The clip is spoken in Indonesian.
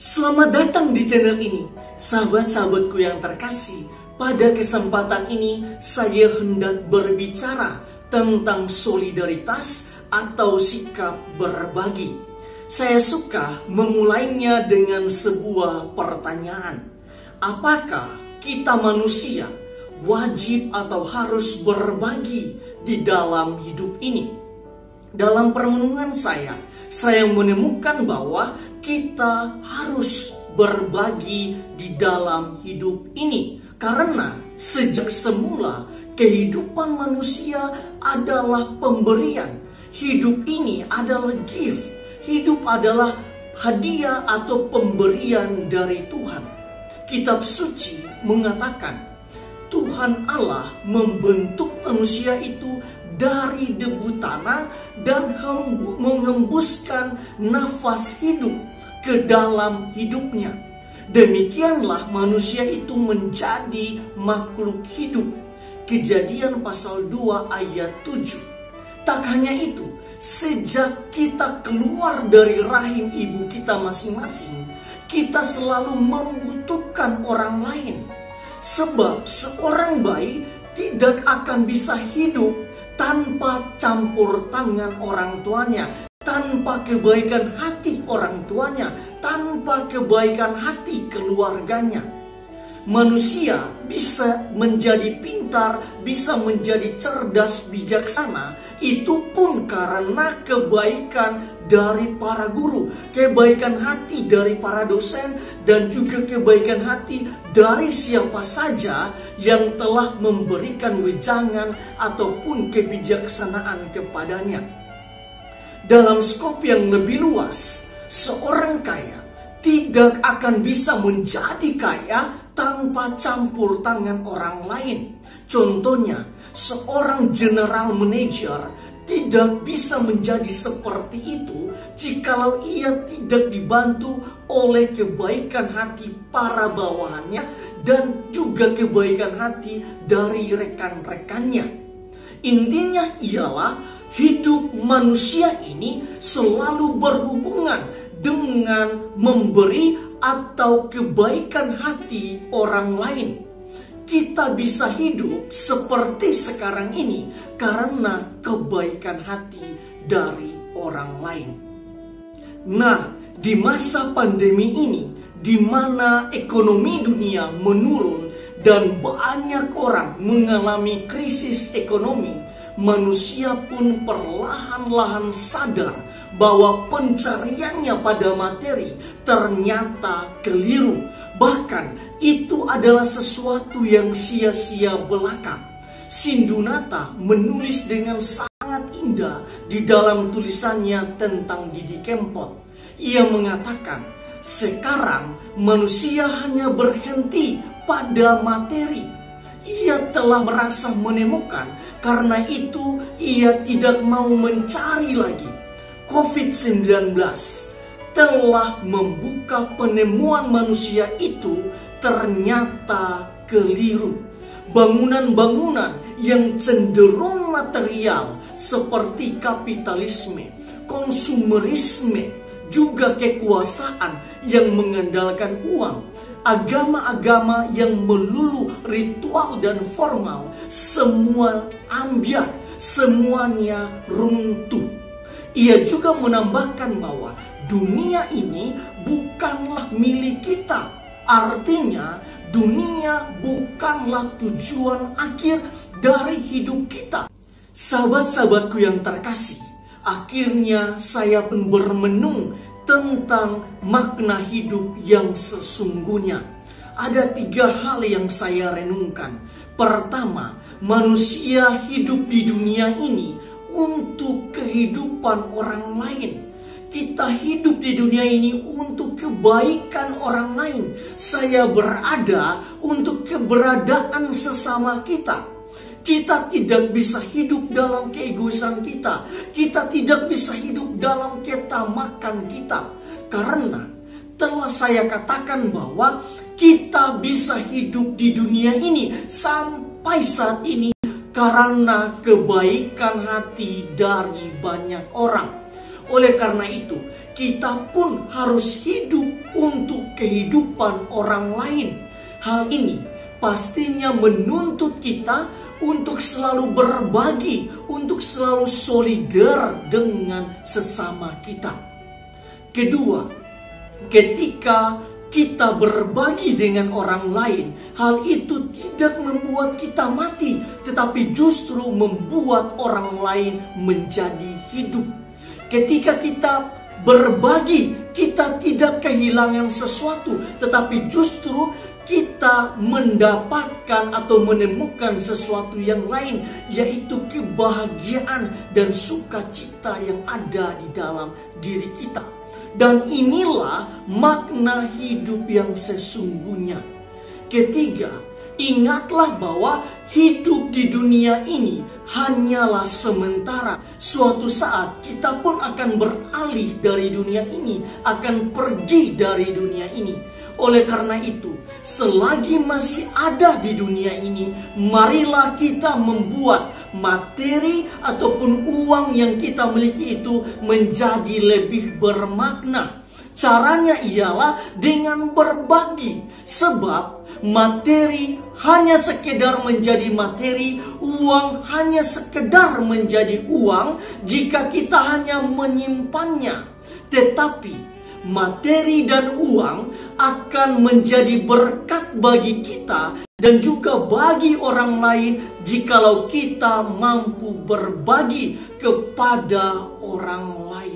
Selamat datang di channel ini, sahabat-sahabatku yang terkasih. Pada kesempatan ini, saya hendak berbicara tentang solidaritas atau sikap berbagi. Saya suka memulainya dengan sebuah pertanyaan. Apakah kita manusia wajib atau harus berbagi di dalam hidup ini? Dalam perenungan saya menemukan bahwa kita harus berbagi di dalam hidup ini. Karena sejak semula kehidupan manusia adalah pemberian. Hidup ini adalah gift. Hidup adalah hadiah atau pemberian dari Tuhan. Kitab suci mengatakan Tuhan Allah membentuk manusia itu dari debu tanah dan menghembuskan nafas hidup ke dalam hidupnya. Demikianlah manusia itu menjadi makhluk hidup. Kejadian pasal 2 ayat 7. Tak hanya itu, sejak kita keluar dari rahim ibu kita masing-masing, kita selalu membutuhkan orang lain. Sebab seorang bayi tidak akan bisa hidup tanpa campur tangan orang tuanya, tanpa kebaikan hati orang tuanya, tanpa kebaikan hati keluarganya. Manusia bisa menjadi pintar, bisa menjadi cerdas, bijaksana, itu pun karena kebaikan dari para guru, kebaikan hati dari para dosen, dan juga kebaikan hati dari siapa saja yang telah memberikan wejangan ataupun kebijaksanaan kepadanya. Dalam skop yang lebih luas, seorang kaya tidak akan bisa menjadi kaya tanpa campur tangan orang lain. Contohnya, seorang general manager tidak bisa menjadi seperti itu jikalau ia tidak dibantu oleh kebaikan hati para bawahannya dan juga kebaikan hati dari rekan-rekannya. Intinya ialah hidup manusia ini selalu berhubungan dengan memberi atau kebaikan hati orang lain. Kita bisa hidup seperti sekarang ini karena kebaikan hati dari orang lain. Nah, di masa pandemi ini, di mana ekonomi dunia menurun dan banyak orang mengalami krisis ekonomi, manusia pun perlahan-lahan sadar bahwa pencariannya pada materi ternyata keliru. Bahkan itu adalah sesuatu yang sia-sia belaka. Sindunata menulis dengan sangat indah di dalam tulisannya tentang Didi Kempot. Ia mengatakan, sekarang manusia hanya berhenti pada materi. Ia telah merasa menemukan, karena itu ia tidak mau mencari lagi. COVID-19 telah membuka penemuan manusia itu ternyata keliru. Bangunan-bangunan yang cenderung material seperti kapitalisme, konsumerisme, juga kekuasaan yang mengandalkan uang, agama-agama yang melulu ritual dan formal, semua ambyar, semuanya runtuh. Ia juga menambahkan bahwa dunia ini bukanlah milik kita. Artinya, dunia bukanlah tujuan akhir dari hidup kita. Sahabat-sahabatku yang terkasih, akhirnya saya pun bermenung tentang makna hidup yang sesungguhnya. Ada 3 hal yang saya renungkan. Pertama, manusia hidup di dunia ini untuk kehidupan orang lain. Kita hidup di dunia ini untuk kebaikan orang lain. Saya berada untuk keberadaan sesama kita. Kita tidak bisa hidup dalam keegoisan kita. Kita tidak bisa hidup dalam ketamakan kita. Karena telah saya katakan bahwa kita bisa hidup di dunia ini sampai saat ini karena kebaikan hati dari banyak orang. Oleh karena itu, kita pun harus hidup untuk kehidupan orang lain. Hal ini pastinya menuntut kita untuk selalu berbagi, untuk selalu solidar dengan sesama kita. Kedua, ketika kita berbagi dengan orang lain, hal itu tidak membuat kita mati, tetapi justru membuat orang lain menjadi hidup. Ketika kita berbagi, kita tidak kehilangan sesuatu, tetapi justru kita mendapatkan atau menemukan sesuatu yang lain, yaitu kebahagiaan dan sukacita yang ada di dalam diri kita. Dan inilah makna hidup yang sesungguhnya. Ketiga, ingatlah bahwa hidup di dunia ini hanyalah sementara. Suatu saat kita pun akan beralih dari dunia ini, akan pergi dari dunia ini. Oleh karena itu, selagi masih ada di dunia ini, marilah kita membuat materi ataupun uang yang kita miliki itu menjadi lebih bermakna. Caranya ialah dengan berbagi. Sebab materi hanya sekedar menjadi materi, uang hanya sekedar menjadi uang jika kita hanya menyimpannya. Tetapi materi dan uang akan menjadi berkat bagi kita dan juga bagi orang lain jikalau kita mampu berbagi kepada orang lain.